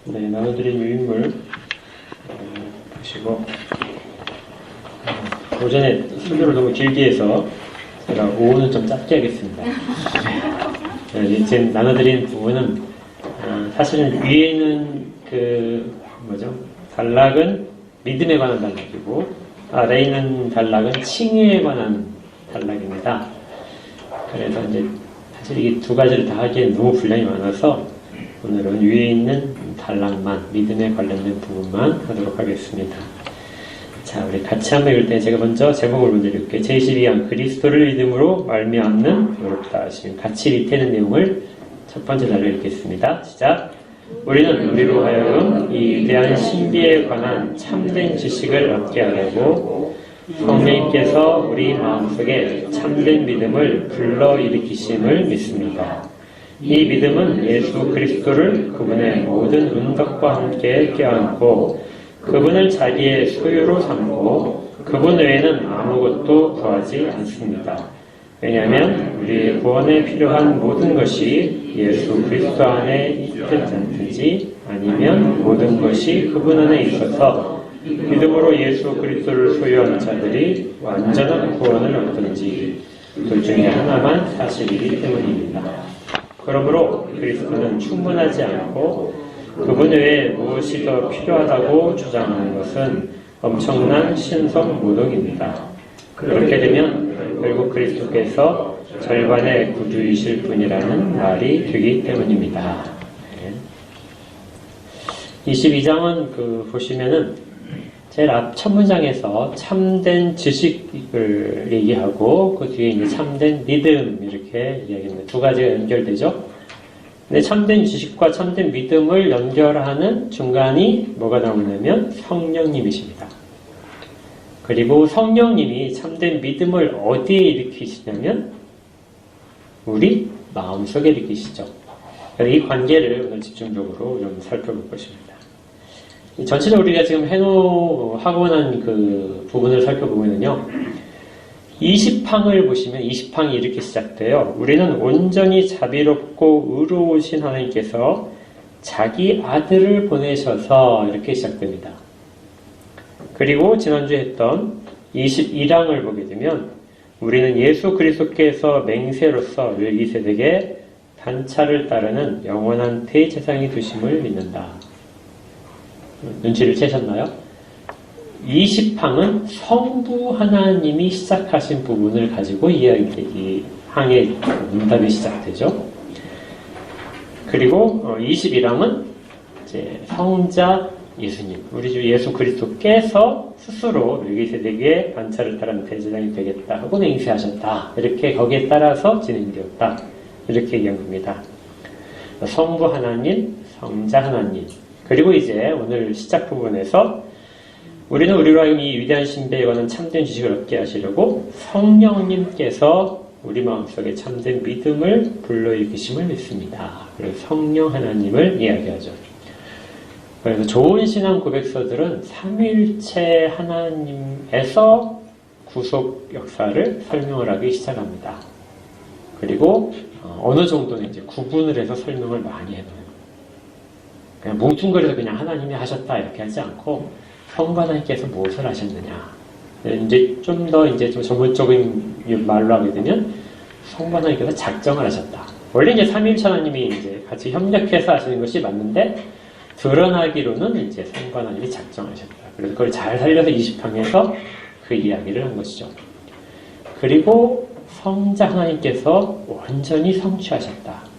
네, 나눠드린 유인물 보시고 오전에 설교를 너무 길게 해서 제가 오후는 좀 짧게 하겠습니다. 지금 나눠드린 부분은 사실은 위에 있는 단락은 믿음에 관한 단락이고 아래에 있는 단락은 칭의에 관한 단락입니다. 그래서 이제 사실 이 두 가지를 다 하기엔 너무 분량이 많아서 오늘은 위에 있는 단락만, 믿음에 관련된 부분만 하도록 하겠습니다. 자, 우리 같이 한번 읽을 때 제가 먼저 제목을 먼저 읽을게요. 제22강 그리스도를 믿음으로 말미암는 의롭다 하심. 같이 밑에 있는 내용을 첫 번째 단락 읽겠습니다. 시작. 우리는 우리로 하여금 이 위대한 신비에 관한 참된 지식을 얻게 하려고 성령님께서 우리 마음속에 참된 믿음을 불러일으키심을 믿습니다. 이 믿음은 예수 그리스도를 그분의 모든 은덕과 함께 껴안고 그분을 자기의 소유로 삼고 그분 외에는 아무것도 구하지 않습니다. 왜냐하면 우리의 구원에 필요한 모든 것이 예수 그리스도 안에 있지 않든지 아니면 모든 것이 그분 안에 있어서 믿음으로 예수 그리스도를 소유하는 자들이 완전한 구원을 얻든지 둘 중에 하나만 사실이기 때문입니다. 그러므로 그리스도는 충분하지 않고 그분 외에 무엇이 더 필요하다고 주장하는 것은 엄청난 신성 모독입니다. 그렇게 되면 결국 그리스도께서 절반의 구주이실 분이라는 말이 되기 때문입니다. 22장은 보시면은 제일 앞 첫 문장에서 참된 지식을 얘기하고 그 뒤에 이제 참된 믿음 이렇게 이야기합니다. 두 가지가 연결되죠. 근데 참된 지식과 참된 믿음을 연결하는 중간이 뭐가 나오냐면 성령님이십니다. 그리고 성령님이 참된 믿음을 어디에 일으키시냐면 우리 마음속에 일으키시죠. 이 관계를 오늘 집중적으로 좀 살펴볼 것입니다. 전체적으로 우리가 지금 하고 난 그 부분을 살펴보면요. 20항을 보시면 20항이 이렇게 시작돼요. 우리는 온전히 자비롭고 의로우신 하나님께서 자기 아들을 보내셔서 이렇게 시작됩니다. 그리고 지난주에 했던 21항을 보게 되면 우리는 예수 그리스도께서 맹세로서 멜기세덱의 단차를 따르는 영원한 대제사장이 되심을 믿는다. 눈치를 채셨나요? 20항은 성부 하나님이 시작하신 부분을 가지고 이 항의 문답이 시작되죠. 그리고 21항은 이제 성자 예수님, 우리 주 예수 그리스도께서 스스로 멜기세덱의 반차를 따르는 대제사장이 되겠다 하고 맹세하셨다. 이렇게 거기에 따라서 진행되었다. 이렇게 얘기한 겁니다. 성부 하나님, 성자 하나님. 그리고 이제 오늘 시작 부분에서 우리는 우리로 하여금 이 위대한 신비에 관한 참된 지식을 얻게 하시려고 성령님께서 우리 마음속에 참된 믿음을 불러일으키심을 믿습니다. 그래서 성령 하나님을 이야기하죠. 그래서 좋은 신앙 고백서들은 삼위일체 하나님에서 구속 역사를 설명을 하기 시작합니다. 그리고 어느 정도는 이제 구분을 해서 설명을 많이 해놔요. 그냥 뭉뚱그려서 그냥 하나님이 하셨다 이렇게 하지 않고 성부 하나님께서 무엇을 하셨느냐. 이제 좀 더 이제 좀 전문적인 말로 하게 되면 성부 하나님께서 작정을 하셨다. 원래 이제 삼위일체 하나님이 이제 같이 협력해서 하시는 것이 맞는데 드러나기로는 이제 성부 하나님이 작정하셨다. 그래서 그걸 잘 살려서 20항에서 그 이야기를 한 것이죠. 그리고 성자 하나님께서 완전히 성취하셨다.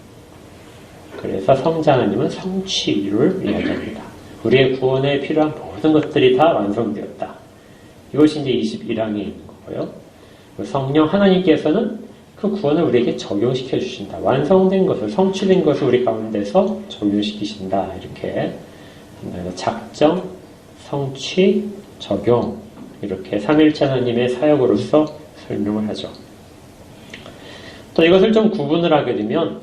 그래서 성자 하나님은 성취를 이야기합니다. 우리의 구원에 필요한 모든 것들이 다 완성되었다. 이것이 이제 21항에 있는 거고요. 성령 하나님께서는 그 구원을 우리에게 적용시켜 주신다. 완성된 것을, 성취된 것을 우리 가운데서 적용시키신다. 이렇게 작정, 성취, 적용 이렇게 삼위일체 하나님의 사역으로서 설명을 하죠. 또 이것을 좀 구분을 하게 되면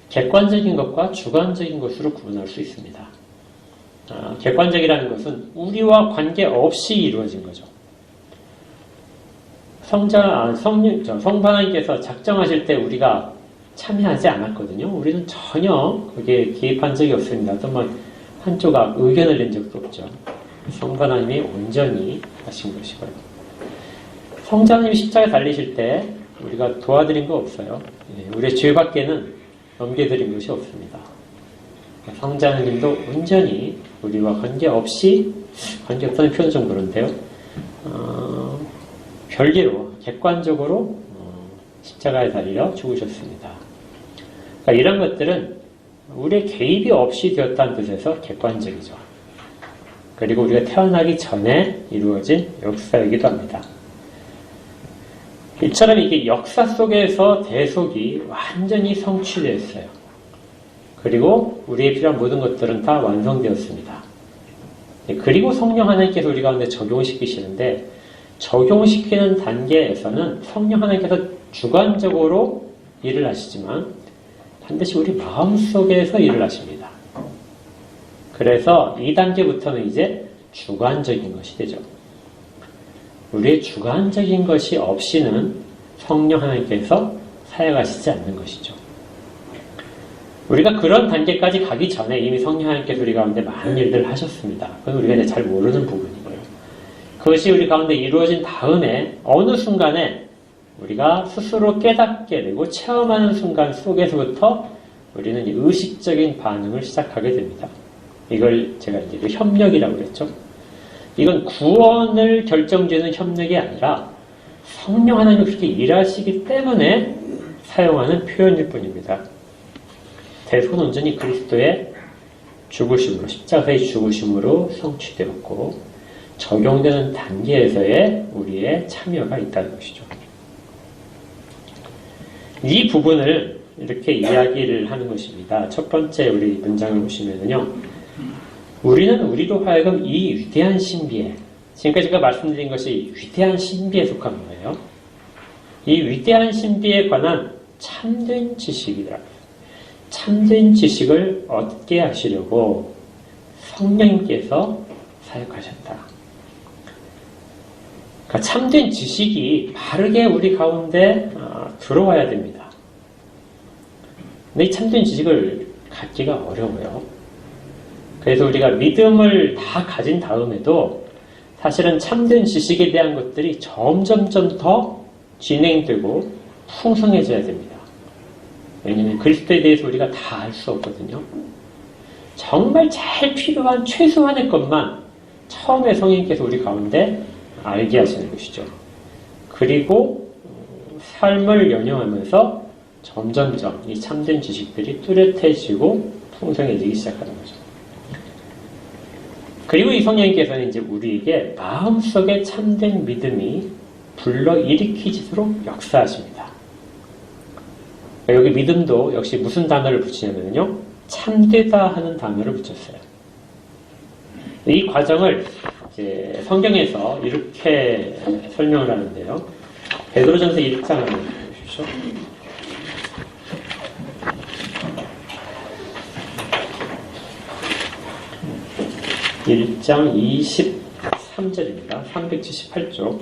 객관적인 것과 주관적인 것으로 구분할 수 있습니다. 객관적이라는 것은 우리와 관계없이 이루어진 거죠. 성부 하나님께서 작정하실 때 우리가 참여하지 않았거든요. 우리는 전혀 거기에 개입한 적이 없습니다. 어떤 한 조각 의견을 낸 적도 없죠. 성부 하나님이 온전히 하신 것이고요. 성자 하나님이 십자가에 달리실 때 우리가 도와드린 거 없어요. 우리의 죄밖에는 넘겨드린 것이 없습니다. 성자 하나님도 온전히 우리와 관계없다는 표현 좀 그런데요. 별개로 객관적으로 십자가에 달려 죽으셨습니다. 그러니까 이런 것들은 우리의 개입이 없이 되었다는 뜻에서 객관적이죠. 그리고 우리가 태어나기 전에 이루어진 역사이기도 합니다. 이처럼 이게 역사 속에서 대속이 완전히 성취되었어요. 그리고 우리의 필요한 모든 것들은 다 완성되었습니다. 그리고 성령 하나님께서 우리 가운데 적용시키시는데, 적용시키는 단계에서는 성령 하나님께서 주관적으로 일을 하시지만 반드시 우리 마음속에서 일을 하십니다. 그래서 이 단계부터는 이제 주관적인 것이 되죠. 우리의 주관적인 것이 없이는 성령 하나님께서 사역하시지 않는 것이죠. 우리가 그런 단계까지 가기 전에 이미 성령 하나님께서 우리 가운데 많은 일들을 하셨습니다. 그건 우리가 이제 잘 모르는 부분이고요. 그것이 우리 가운데 이루어진 다음에 어느 순간에 우리가 스스로 깨닫게 되고 체험하는 순간 속에서부터 우리는 의식적인 반응을 시작하게 됩니다. 이걸 제가 이제 협력이라고 그랬죠. 이건 구원을 결정짓는 협력이 아니라 성령 하나님이 그렇게 일하시기 때문에 사용하는 표현일 뿐입니다. 대속은 온전히 그리스도의 죽으심으로, 십자가의 죽으심으로 성취되었고 적용되는 단계에서의 우리의 참여가 있다는 것이죠. 이 부분을 이렇게 이야기를 하는 것입니다. 첫 번째 우리 문장을 보시면요. 우리는 우리로 하여금 이 위대한 신비에, 지금까지 제가 말씀드린 것이 위대한 신비에 속한 거예요. 이 위대한 신비에 관한 참된 지식이라. 참된 지식을 얻게 하시려고 성령님께서 사역하셨다. 그러니까 참된 지식이 바르게 우리 가운데 들어와야 됩니다. 근데 이 참된 지식을 갖기가 어려워요. 그래서 우리가 믿음을 다 가진 다음에도 사실은 참된 지식에 대한 것들이 점점점 더 진행되고 풍성해져야 됩니다. 왜냐하면 그리스도에 대해서 우리가 다 알 수 없거든요. 정말 제일 필요한 최소한의 것만 처음에 성령님께서 우리 가운데 알게 하시는 것이죠. 그리고 삶을 연영하면서 점점점 이 참된 지식들이 뚜렷해지고 풍성해지기 시작하는 거죠. 그리고 이 성령님께서는 이제 우리에게 마음속에 참된 믿음이 불러일으키지도록 역사하십니다. 여기 믿음도 역시 무슨 단어를 붙이냐면요. 참되다 하는 단어를 붙였어요. 이 과정을 이제 성경에서 이렇게 설명을 하는데요. 베드로전서 1장을 보십시오. 1장 23절입니다. 378쪽.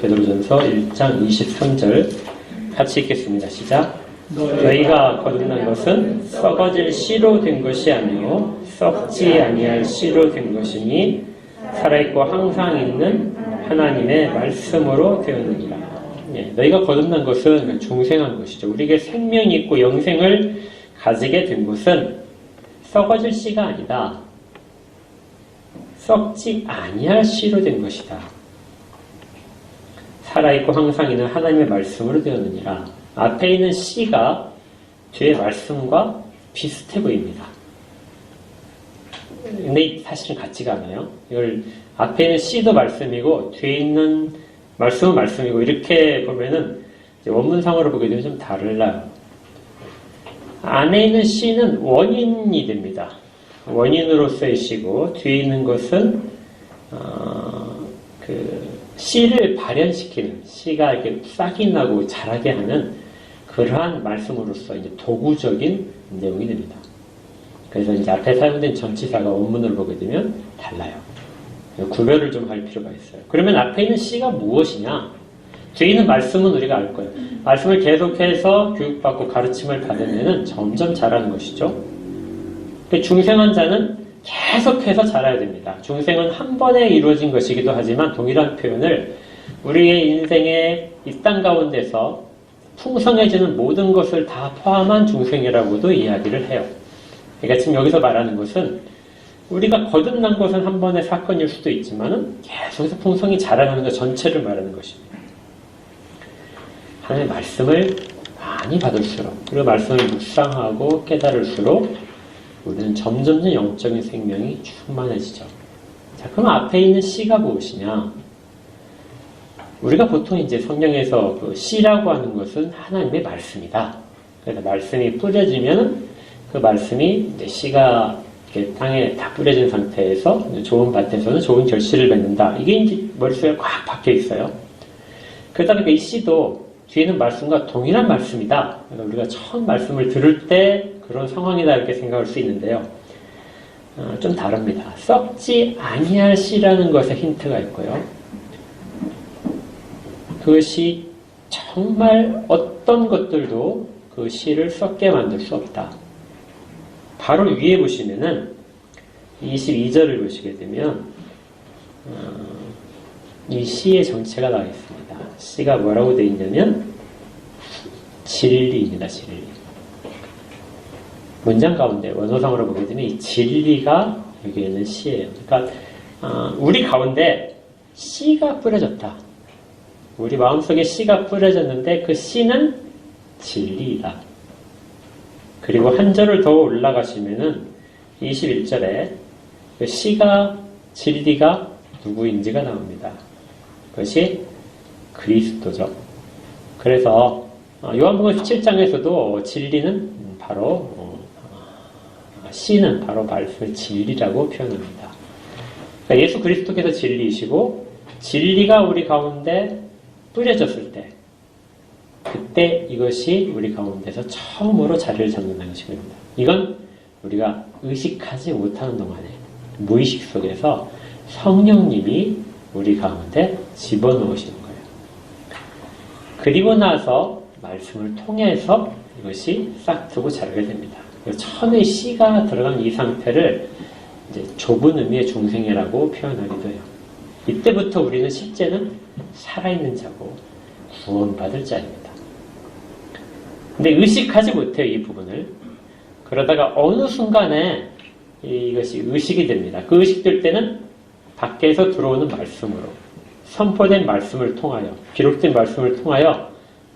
베드로전서 1장 23절 같이 읽겠습니다. 시작. 너희가 거듭난 것은 썩어질 씨로 된 것이 아니요 썩지 아니할 씨로 된 것이니 살아있고 항상 있는 하나님의 말씀으로 되었느니라. 너희가 거듭난 것은 중생한 것이죠. 우리에게 생명이 있고 영생을 가지게 된 것은 썩어질 씨가 아니다. 썩지 아니할 씨로 된 것이다. 살아있고 항상 있는 하나님의 말씀으로 되었느니라. 앞에 있는 씨가 뒤에 말씀과 비슷해 보입니다. 근데 사실은 같지가 않아요. 이걸 앞에 있는 씨도 말씀이고 뒤에 있는 말씀은 말씀이고 이렇게 보면은 원문상으로 보게 되면 좀 달라요. 안에 있는 씨는 원인이 됩니다. 원인으로서의 씨고 뒤에 있는 것은 씨를 발현시키는, 씨가 이렇게 싹이 나고 자라게 하는 그러한 말씀으로서 이제 도구적인 내용이 됩니다. 그래서 이제 앞에 사용된 전치사가 원문을 보게 되면 달라요. 구별을 좀 할 필요가 있어요. 그러면 앞에 있는 시가 무엇이냐? 뒤에 있는 말씀은 우리가 알 거예요. 말씀을 계속해서 교육받고 가르침을 받으면 점점 잘하는 것이죠. 중생한 자는 계속해서 자라야 됩니다. 중생은 한 번에 이루어진 것이기도 하지만 동일한 표현을 우리의 인생의 이 땅 가운데서 풍성해지는 모든 것을 다 포함한 중생이라고도 이야기를 해요. 그러니까 지금 여기서 말하는 것은 우리가 거듭난 것은 한 번의 사건일 수도 있지만 계속해서 풍성히 자라나는 것 전체를 말하는 것입니다. 하나님의 말씀을 많이 받을수록 그리고 말씀을 묵상하고 깨달을수록 우리는 점점 영적인 생명이 충만해지죠. 자, 그럼 앞에 있는 씨가 무엇이냐? 우리가 보통 이제 성경에서 그 씨라고 하는 것은 하나님의 말씀이다. 그래서 말씀이 뿌려지면 그 말씀이 이제 씨가 이렇게 땅에 다 뿌려진 상태에서 좋은 밭에서는 좋은 결실을 맺는다. 이게 이제 머릿속에 꽉 박혀 있어요. 그러다 보니까 이 씨도 뒤에는 말씀과 동일한 말씀이다. 그러니까 우리가 처음 말씀을 들을 때 그런 상황이다 이렇게 생각할 수 있는데요. 좀 다릅니다. 썩지 아니할 씨라는 것에 힌트가 있고요. 그것이 정말 어떤 것들도 그 씨를 썩게 만들 수 없다. 바로 위에 보시면은 22절을 보시게 되면 이 씨의 정체가 나와 있습니다. 씨가 뭐라고 되어 있냐면 진리입니다. 진리. 문장 가운데 원어상으로 보게 되면 이 진리가 여기에는 씨예요. 그러니까 우리 가운데 씨가 뿌려졌다. 우리 마음속에 씨가 뿌려졌는데 그 씨는 진리이다. 그리고 한 절을 더 올라가시면은 21절에 그 씨가 진리가 누구인지가 나옵니다. 그것이 그리스도죠. 그래서 요한복음 17장에서도 진리는 바로 씨는 바로 말씀의 진리라고 표현합니다. 그러니까 예수 그리스도께서 진리이시고 진리가 우리 가운데 뿌려졌을 때 그때 이것이 우리 가운데서 처음으로 자리를 잡는다는 것입니다. 이건 우리가 의식하지 못하는 동안에 무의식 속에서 성령님이 우리 가운데 집어넣으시는 거예요. 그리고 나서 말씀을 통해서 이것이 싹트고 자라게 됩니다. 천의 씨가 들어간 이 상태를 이제 좁은 의미의 중생이라고 표현하기도 해요. 이때부터 우리는 실제는 살아있는 자고 구원받을 자입니다. 근데 의식하지 못해요, 이 부분을. 그러다가 어느 순간에 이것이 의식이 됩니다. 그 의식될 때는 밖에서 들어오는 말씀으로, 선포된 말씀을 통하여, 기록된 말씀을 통하여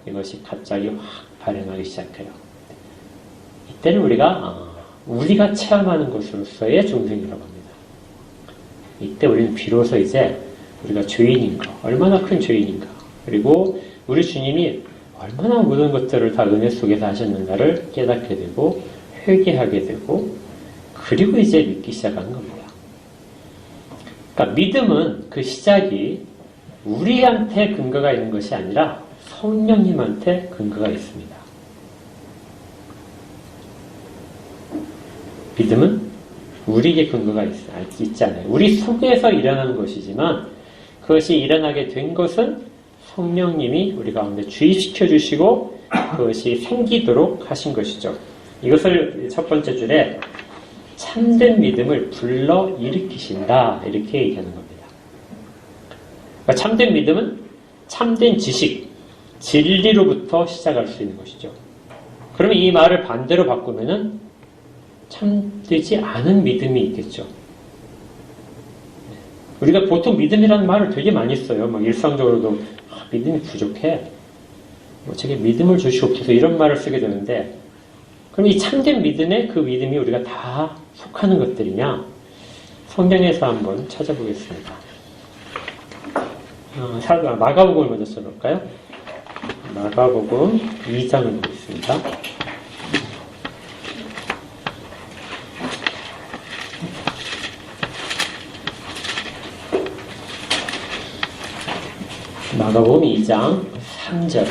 이것이 갑자기 확 발현하기 시작해요. 이때는 우리가 체험하는 것으로서의 중생이라고 합니다. 이때 우리는 비로소 이제 우리가 죄인인가, 얼마나 큰 죄인인가, 그리고 우리 주님이 얼마나 모든 것들을 다 은혜 속에서 하셨는가를 깨닫게 되고 회개하게 되고 그리고 이제 믿기 시작하는 겁니다. 그러니까 믿음은 그 시작이 우리한테 근거가 있는 것이 아니라 성령님한테 근거가 있습니다. 믿음은 우리에게 근거가 있잖아요. 우리 속에서 일어나는 것이지만 그것이 일어나게 된 것은 성령님이 우리 가운데 주입시켜 주시고 그것이 생기도록 하신 것이죠. 이것을 첫 번째 줄에 참된 믿음을 불러 일으키신다 이렇게 얘기하는 겁니다. 그러니까 참된 믿음은 참된 지식, 진리로부터 시작할 수 있는 것이죠. 그러면 이 말을 반대로 바꾸면은 참되지 않은 믿음이 있겠죠. 우리가 보통 믿음이라는 말을 되게 많이 써요. 막 일상적으로도 믿음이 부족해. 제게 믿음을 주시옵소서 이런 말을 쓰게 되는데 그럼 이 참된 믿음에 그 믿음이 우리가 다 속하는 것들이냐? 성경에서 한번 찾아보겠습니다. 마가복음을 먼저 써볼까요? 마가복음 2장을 보겠습니다. 마가복음 2장 3절.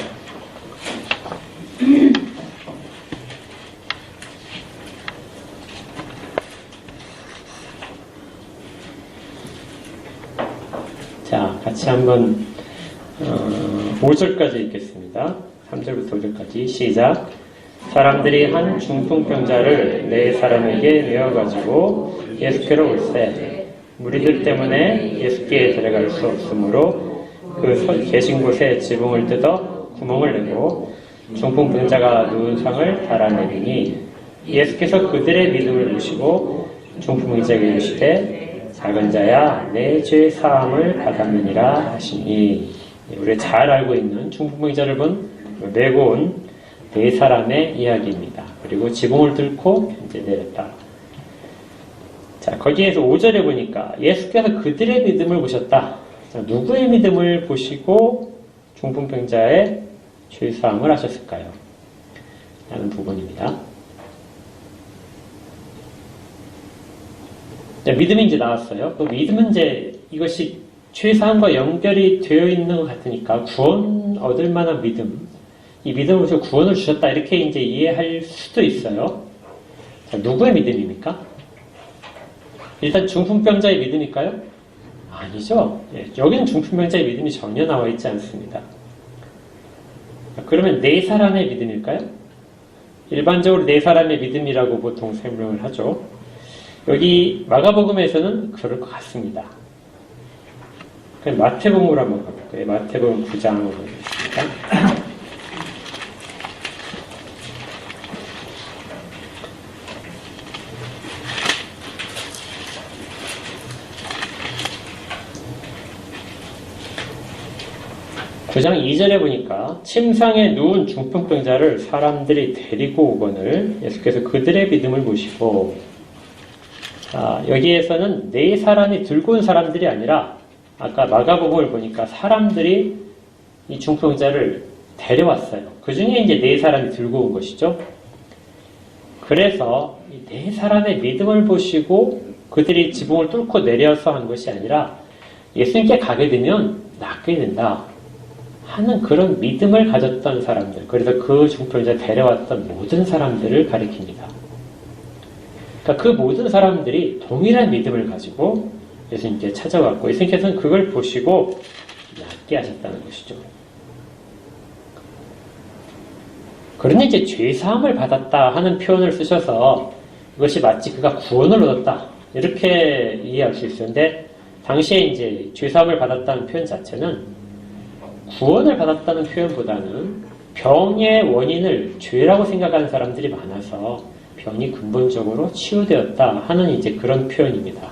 같이 한번 5절까지 읽겠습니다. 3절부터 5절까지 시작. 사람들이 한 중풍병자를 네 사람에게 메어가지고 예수께로 올세 무리들 때문에 예수께 데려갈 수 없으므로 그 계신 곳에 지붕을 뜯어 구멍을 내고 중풍병자가 누운 상을 달아내리니 예수께서 그들의 믿음을 보시고 중풍병자에게 이르시되 작은 자야 내 죄 사함을 받았느니라 하시니 우리가 잘 알고 있는 중풍병자를 메고 온 네 사람의 이야기입니다. 그리고 지붕을 뚫고 이제 내렸다. 자, 거기에서 5절에 보니까 예수께서 그들의 믿음을 보셨다. 자, 누구의 믿음을 보시고 중풍병자의 죄사함을 하셨을까요? 라는 부분입니다. 자, 믿음이 이제 나왔어요. 그 믿음은 이제 이것이 죄사함과 연결이 되어 있는 것 같으니까 구원 얻을 만한 믿음, 이 믿음을 보시고 구원을 주셨다 이렇게 이제 이해할 수도 있어요. 자, 누구의 믿음입니까? 일단 중풍병자의 믿음일까요? 아니죠. 예, 여기는 중풍병자의 믿음이 전혀 나와 있지 않습니다. 그러면 네 사람의 믿음일까요? 일반적으로 네 사람의 믿음이라고 보통 설명을 하죠. 여기 마가복음에서는 그럴 것 같습니다. 그럼 마태복음으로 한번 가볼까요? 마태복음 9장으로 가겠습니다. 구장 2절에 보니까 침상에 누운 중풍병자를 사람들이 데리고 오거늘 예수께서 그들의 믿음을 보시고, 여기에서는 네 사람이 들고 온 사람들이 아니라 아까 마가복음을 보니까 사람들이 이 중풍병자를 데려왔어요. 그 중에 이제 네 사람이 들고 온 것이죠. 그래서 이 네 사람의 믿음을 보시고 그들이 지붕을 뚫고 내려서 한 것이 아니라 예수님께 가게 되면 낫게 된다 하는 그런 믿음을 가졌던 사람들, 그래서 그 중풍병자 데려왔던 모든 사람들을 가리킵니다. 그러니까 그 모든 사람들이 동일한 믿음을 가지고 예수님께 찾아왔고 예수님께서는 그걸 보시고 낫게 하셨다는 것이죠. 그러니 이제 죄사함을 받았다 하는 표현을 쓰셔서 이것이 마치 그가 구원을 얻었다 이렇게 이해할 수 있었는데, 당시에 이제 죄사함을 받았다는 표현 자체는 구원을 받았다는 표현보다는 병의 원인을 죄라고 생각하는 사람들이 많아서 병이 근본적으로 치유되었다 하는 이제 그런 표현입니다.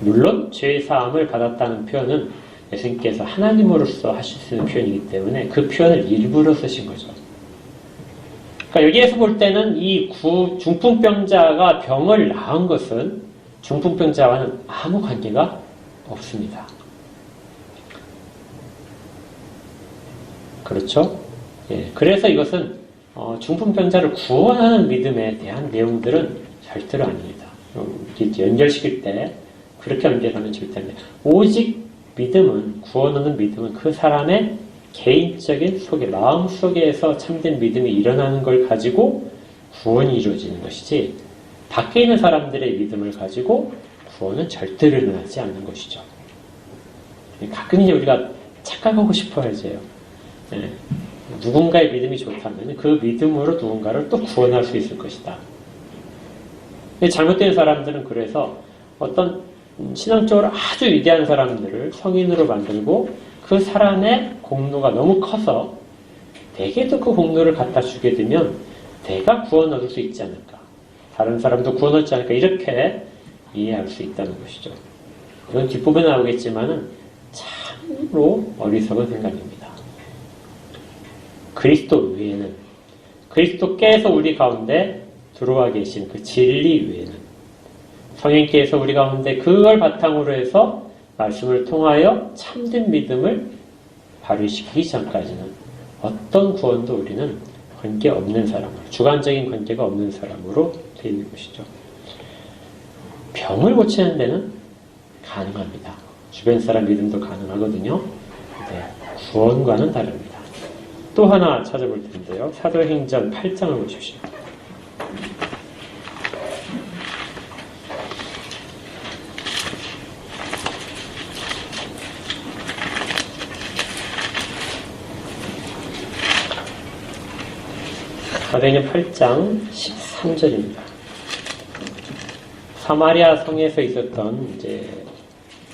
물론 죄사함을 받았다는 표현은 예수님께서 하나님으로서 하실 수 있는 표현이기 때문에 그 표현을 일부러 쓰신 거죠. 그러니까 여기에서 볼 때는 이 중풍병자가 병을 나은 것은 중풍병자와는 아무 관계가 없습니다. 그렇죠? 예, 그래서 이것은 중풍병자를 구원하는 믿음에 대한 내용들은 절대로 아닙니다. 이렇게 연결시킬 때 그렇게 연결하면 절대 안 돼요. 오직 믿음은, 구원하는 믿음은 그 사람의 개인적인 속에, 마음 속에서 참된 믿음이 일어나는 걸 가지고 구원이 이루어지는 것이지, 밖에 있는 사람들의 믿음을 가지고 구원은 절대로 일어나지 않는 것이죠. 가끔 이제 우리가 착각하고 싶어야지 해요. 네. 누군가의 믿음이 좋다면 그 믿음으로 누군가를 또 구원할 수 있을 것이다. 잘못된 사람들은 그래서 어떤 신앙적으로 아주 위대한 사람들을 성인으로 만들고 그 사람의 공로가 너무 커서 대개도 그 공로를 갖다 주게 되면 내가 구원 얻을 수 있지 않을까, 다른 사람도 구원 얻지 않을까, 이렇게 이해할 수 있다는 것이죠. 이건 뒷부분에 나오겠지만은 참으로 어리석은 생각입니다. 그리스도 외에는, 그리스도께서 우리 가운데 들어와 계신 그 진리 외에는, 성령께서 우리 가운데 그걸 바탕으로 해서 말씀을 통하여 참된 믿음을 발휘시키기 전까지는 어떤 구원도 우리는 관계없는 사람으로, 주관적인 관계가 없는 사람으로 되어 있는 것이죠. 병을 고치는 데는 가능합니다. 주변 사람 믿음도 가능하거든요. 네, 구원과는 다릅니다. 또 하나 찾아볼 텐데요. 사도행전 8장을 보십시오. 사도행전 8장 13절입니다. 사마리아 성에서 있었던 이제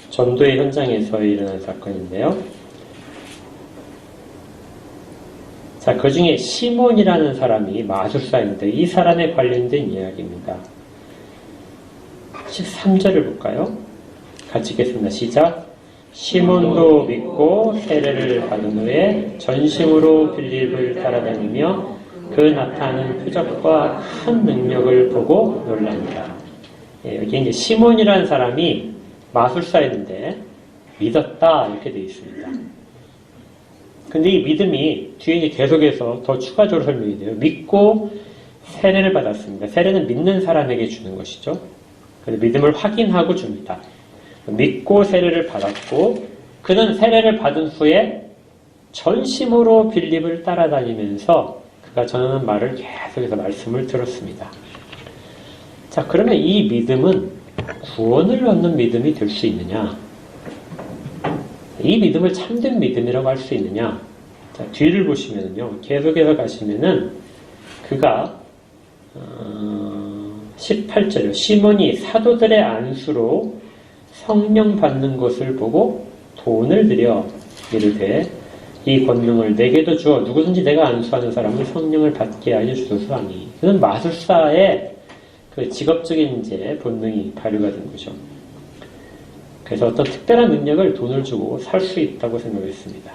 전도의 현장에서 일어난 사건인데요. 자, 그 중에 시몬이라는 사람이 마술사인데 이 사람에 관련된 이야기입니다. 13절을 볼까요? 같이 읽겠습니다. 시작. 시몬도 믿고 세례를 받은 후에 전심으로 빌립을 따라다니며 그 나타나는 표적과 큰 능력을 보고 놀랍니다. 예, 여기 이제 시몬이라는 사람이 마술사였는데 믿었다 이렇게 되어 있습니다. 근데 이 믿음이 뒤에 이제 계속해서 더 추가적으로 설명이 돼요. 믿고 세례를 받았습니다. 세례는 믿는 사람에게 주는 것이죠. 그래서 믿음을 확인하고 줍니다. 믿고 세례를 받았고 그는 세례를 받은 후에 전심으로 빌립을 따라다니면서 그가 전하는 말을 계속해서 말씀을 들었습니다. 자, 그러면 이 믿음은 구원을 얻는 믿음이 될 수 있느냐? 이 믿음을 참된 믿음이라고 할 수 있느냐? 자, 뒤를 보시면요. 계속해서 가시면은 그가 18절이요. 시몬이 사도들의 안수로 성령 받는 것을 보고 돈을 들여 이르되 이 권능을 내게도 주어 누구든지 내가 안수하는 사람은 성령을 받게 하여 주소서 하니. 그는 마술사의 그 직업적인 이제 본능이 발휘가 된 거죠. 그래서 어떤 특별한 능력을 돈을 주고 살 수 있다고 생각했습니다.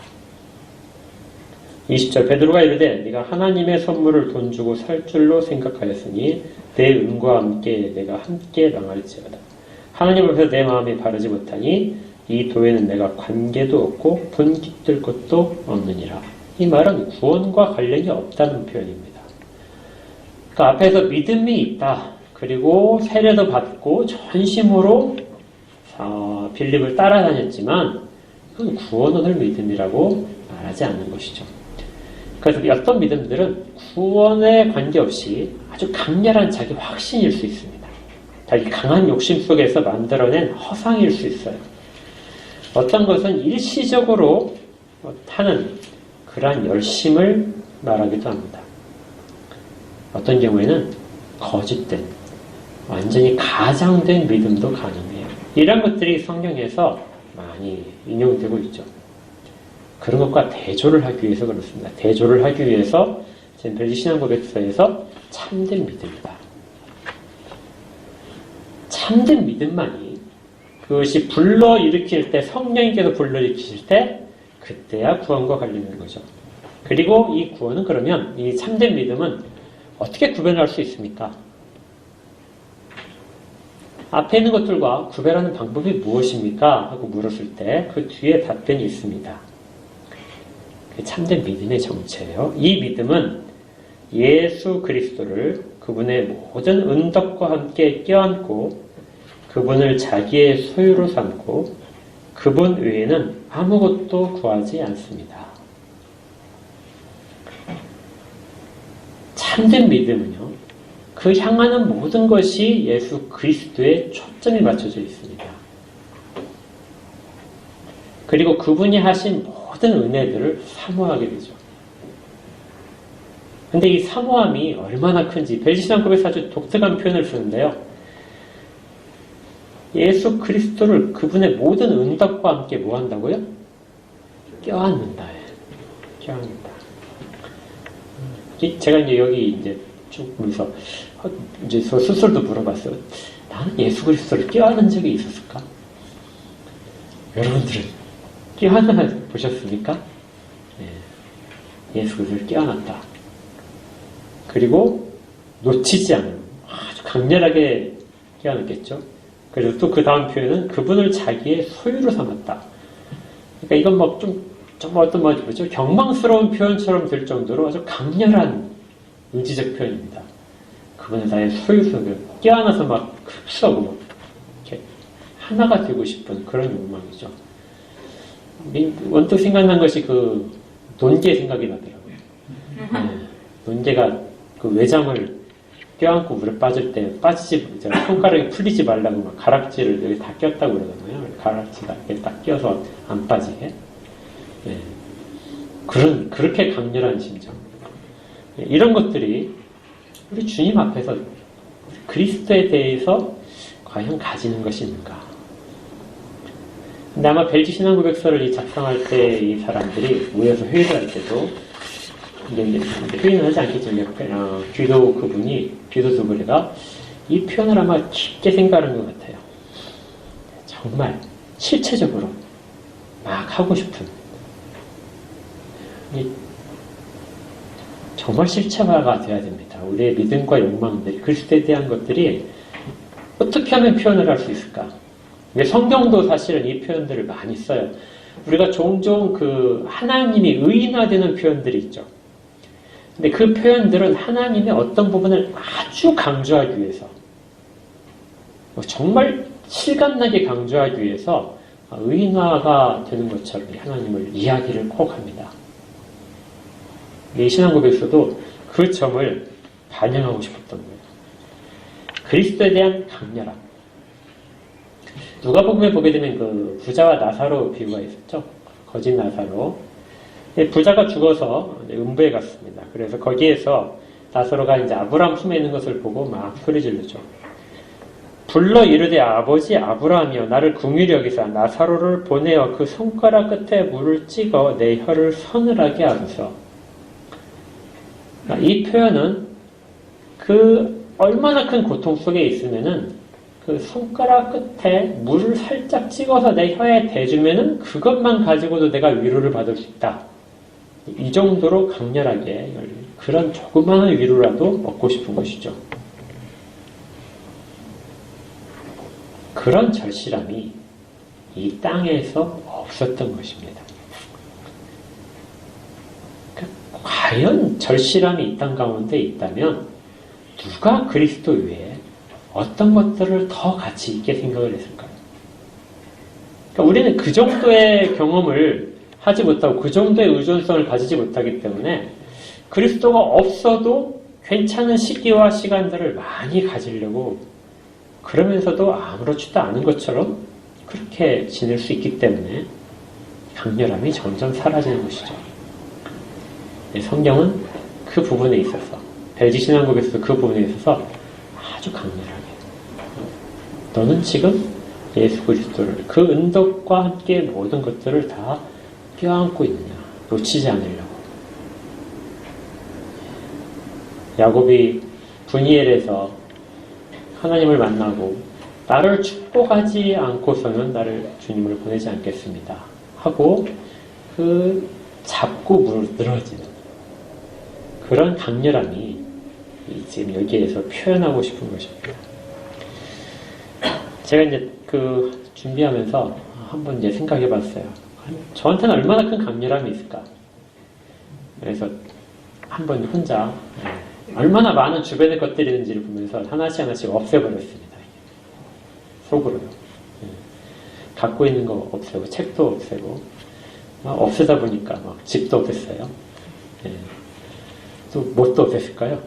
20절 베드로가 이르되 네가 하나님의 선물을 돈 주고 살 줄로 생각하였으니 내 은과 함께 내가 함께 망할지어다. 하나님 앞에서 내 마음이 바르지 못하니 이 도에는 내가 관계도 없고 돈 깃들 것도 없느니라. 이 말은 구원과 관련이 없다는 표현입니다. 그러니까 앞에서 믿음이 있다. 그리고 세례도 받고 전심으로 빌립을 따라다녔지만 그건 구원 얻을 믿음이라고 말하지 않는 것이죠. 그래서 어떤 믿음들은 구원에 관계없이 아주 강렬한 자기 확신일 수 있습니다. 자기 강한 욕심 속에서 만들어낸 허상일 수 있어요. 어떤 것은 일시적으로 하는 그러한 열심을 말하기도 합니다. 어떤 경우에는 거짓된, 완전히 가장된 믿음도 가능해요. 이런 것들이 성경에서 많이 인용되고 있죠. 그런 것과 대조를 하기 위해서 그렇습니다. 대조를 하기 위해서 지금 벨기 신앙고백서에서 참된 믿음이다. 참된 믿음만이 그것이 불러일으킬 때, 성령님께서 불러일으키실 때 그때야 구원과 관련된 거죠. 그리고 이 구원은 그러면 이 참된 믿음은 어떻게 구별할 수 있습니까? 앞에 있는 것들과 구별하는 방법이 무엇입니까? 하고 물었을 때 그 뒤에 답변이 있습니다. 참된 믿음의 정체예요. 이 믿음은 예수 그리스도를 그분의 모든 은덕과 함께 껴안고 그분을 자기의 소유로 삼고 그분 외에는 아무것도 구하지 않습니다. 참된 믿음은요, 그 향하는 모든 것이 예수 그리스도에 초점이 맞춰져 있습니다. 그리고 그분이 하신 모든 은혜들을 사모하게 되죠. 근데 이 사모함이 얼마나 큰지 벨기신앙급에서 아주 독특한 표현을 쓰는데요. 예수 그리스도를 그분의 모든 은덕과 함께 뭐 한다고요? 껴안는다. 껴안는다. 제가 이제 여기 이제 쭉 보면서 이제 저 스스로도 물어봤어요. 나는 예수 그리스도를 껴안은 적이 있었을까? 여러분들은 껴안아 보셨습니까? 네. 예수 그리스도를 껴안았다. 그리고 놓치지 않은 아주 강렬하게 껴안았겠죠. 그래서 또 그 다음 표현은 그분을 자기의 소유로 삼았다. 그러니까 이건 뭐 좀 어떤 뭐죠? 경망스러운 표현처럼 될 정도로 아주 강렬한 의지적 표현입니다. 그분을 나의 소유 속에 껴안아서 막 흡수하고 막 이렇게 하나가 되고 싶은 그런 욕망이죠. 원뜻 생각난 것이 그 논개 생각이 나더라고요. 네. 논개가 그 외장을 껴안고 물에 빠질 때 손가락이 풀리지 말라고 막 가락지를 여기 다 꼈다고 그러잖아요. 가락지가 이렇게 딱 껴서 안 빠지게. 네. 그렇게 강렬한 심정. 네. 이런 것들이 우리 주님 앞에서 그리스도에 대해서 과연 가지는 것이 있는가? 근데 아마 벨기 신앙고백서를 작성할 때 이 사람들이 모여서 회의를 할 때도 이제 회의는 하지 않겠지만 귀도 두 그레가 이 표현을 아마 깊게 생각하는 것 같아요. 정말 실체적으로 막 하고 싶은 정말 실체화가 돼야 됩니다. 우리의 믿음과 욕망들이 그리스도에 대한 것들이 어떻게 하면 표현을 할 수 있을까? 성경도 사실은 이 표현들을 많이 써요. 우리가 종종 하나님이 의인화되는 표현들이 있죠. 근데 그 표현들은 하나님의 어떤 부분을 아주 강조하기 위해서, 정말 실감나게 강조하기 위해서 의인화가 되는 것처럼 하나님을 이야기를 꼭 합니다. 이 신앙고백서도 그 점을 반영하고 싶었던 거예요. 그리스도에 대한 강렬함. 누가복음에 보게 되면 부자와 나사로 비유가 있었죠. 거짓 나사로. 부자가 죽어서 음부에 갔습니다. 그래서 거기에서 나사로가 이제 아브라함 품에 있는 것을 보고 막 소리 지르죠. 불러 이르되 아버지 아브라함이여 나를 긍휼히 여기사 나사로를 보내어 그 손가락 끝에 물을 찍어 내 혀를 서늘하게 하소서. 이 표현은 얼마나 큰 고통 속에 있으면은 그 손가락 끝에 물을 살짝 찍어서 내 혀에 대주면은 그것만 가지고도 내가 위로를 받을 수 있다. 이 정도로 강렬하게 그런 조그마한 위로라도 얻고 싶은 것이죠. 그런 절실함이 이 땅에서 없었던 것입니다. 과연 절실함이 이 땅 가운데 있다면 누가 그리스도 외에 어떤 것들을 더 가치 있게 생각을 했을까요? 그러니까 우리는 그 정도의 경험을 하지 못하고 그 정도의 의존성을 가지지 못하기 때문에 그리스도가 없어도 괜찮은 시기와 시간들을 많이 가지려고 그러면서도 아무렇지도 않은 것처럼 그렇게 지낼 수 있기 때문에 강렬함이 점점 사라지는 것이죠. 성경은 그 부분에 있어서 벨기 신앙국에서도 그 부분에 있어서 아주 강렬하게 너는 지금 예수 그리스도를 그 은덕과 함께 모든 것들을 다 껴안고 있느냐 놓치지 않으려고. 야곱이 브니엘에서 하나님을 만나고 나를 축복하지 않고서는 나를 주님을 보내지 않겠습니다 하고 잡고 늘어지는 그런 강렬함이 지금 여기에서 표현하고 싶은 것입니다. 제가 이제 준비하면서 한번 이제 생각해 봤어요. 저한테는 얼마나 큰 강렬함이 있을까? 그래서 한번 혼자 얼마나 많은 주변의 것들이 있는지를 보면서 하나씩 없애버렸습니다. 속으로요. 갖고 있는 거 없애고, 책도 없애고, 없애다 보니까 집도 없앴어요. 또 뭣도 없앴을까요?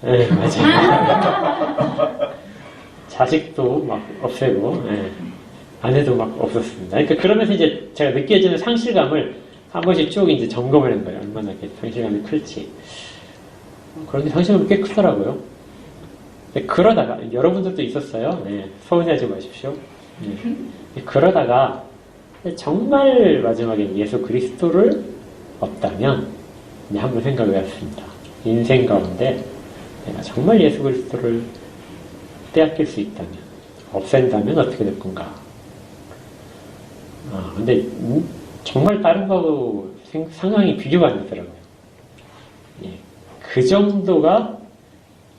네, 맞아요. 자식도 없애고, 아내도 없었습니다. 그러니까 그러면서 이제 제가 느껴지는 상실감을 한 번씩 쭉 이제 점검을 한 거예요. 얼마나 상실감이 클지. 그런데 상실감이 꽤 크더라고요. 그러다가, 여러분들도 있었어요. 네, 서운해하지 마십시오. 그러다가, 정말 마지막에 예수 그리스도를 없다면, 한번 생각을 해봤습니다. 인생 가운데 내가 정말 예수 그리스도를 빼앗길 수 있다면, 없앤다면 어떻게 될 건가? 근데 정말 다른 거하고 상황이 비교가 안 되더라고요. 그 정도가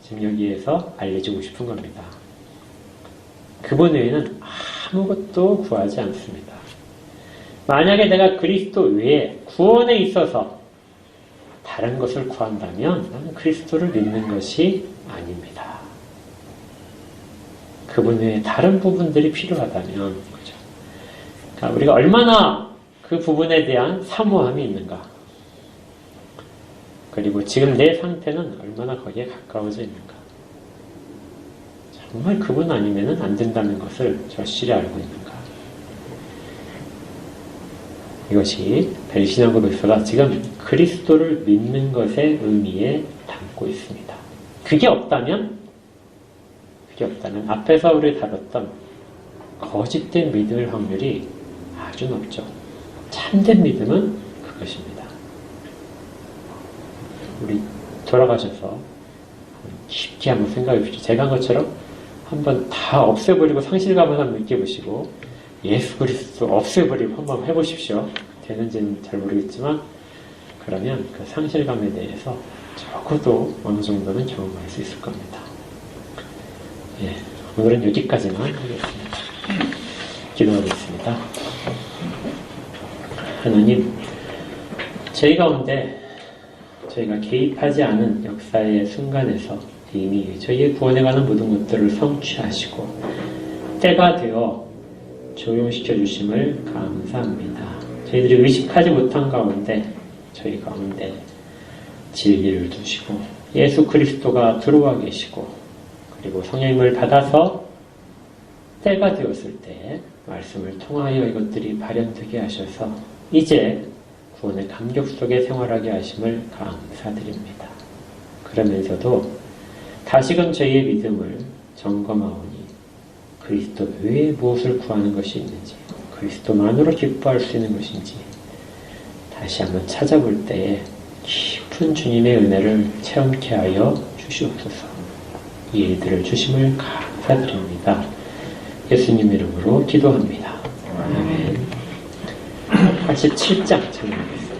지금 여기에서 알려주고 싶은 겁니다. 그분 외에는 아무것도 구하지 않습니다. 만약에 내가 그리스도 외에 구원에 있어서 다른 것을 구한다면 나는 그리스도를 믿는 것이 아닙니다. 그분 외에 다른 부분들이 필요하다면, 그죠? 그러니까 우리가 얼마나 그 부분에 대한 사모함이 있는가, 그리고 지금 내 상태는 얼마나 거기에 가까워져 있는가. 정말 그분 아니면 안 된다는 것을 절실히 알고 있는가. 이것이 벨신앙고백서가 지금 그리스도를 믿는 것의 의미에 담고 있습니다. 그게 없다면 앞에서 우리 다뤘던 거짓된 믿음의 확률이 아주 높죠. 참된 믿음은 그것입니다. 우리 돌아가셔서 깊게 한번 생각해 보십시오. 제가 한 것처럼 한번 다 없애버리고 상실감을 한번 느껴보시고 예수 그리스도 없애버리고 한번 해보십시오. 되는지는 잘 모르겠지만 그러면 그 상실감에 대해서 적어도 어느 정도는 경험할 수 있을 겁니다. 예, 오늘은 여기까지만 하겠습니다. 기도하겠습니다. 하나님, 저희 가운데 저희가 개입하지 않은 역사의 순간에서 이미 저희의 구원에 관한 모든 것들을 성취하시고 때가 되어 적용시켜 주심을 감사합니다. 저희들이 의식하지 못한 가운데 저희 가운데 진리를 두시고 예수 그리스도가 들어와 계시고 그리고 성령님을 받아서 때가 되었을 때 말씀을 통하여 이것들이 발현되게 하셔서 이제 구원의 감격 속에 생활하게 하심을 감사드립니다. 그러면서도 다시금 저희의 믿음을 점검하오니 그리스도 외에 무엇을 구하는 것이 있는지 그리스도만으로 기뻐할 수 있는 것인지 다시 한번 찾아볼 때에 깊은 주님의 은혜를 체험케 하여 주시옵소서. 이 일들을 주심을 감사드립니다. 예수님 이름으로 기도합니다. 아멘. 87장 찬양하겠습니다.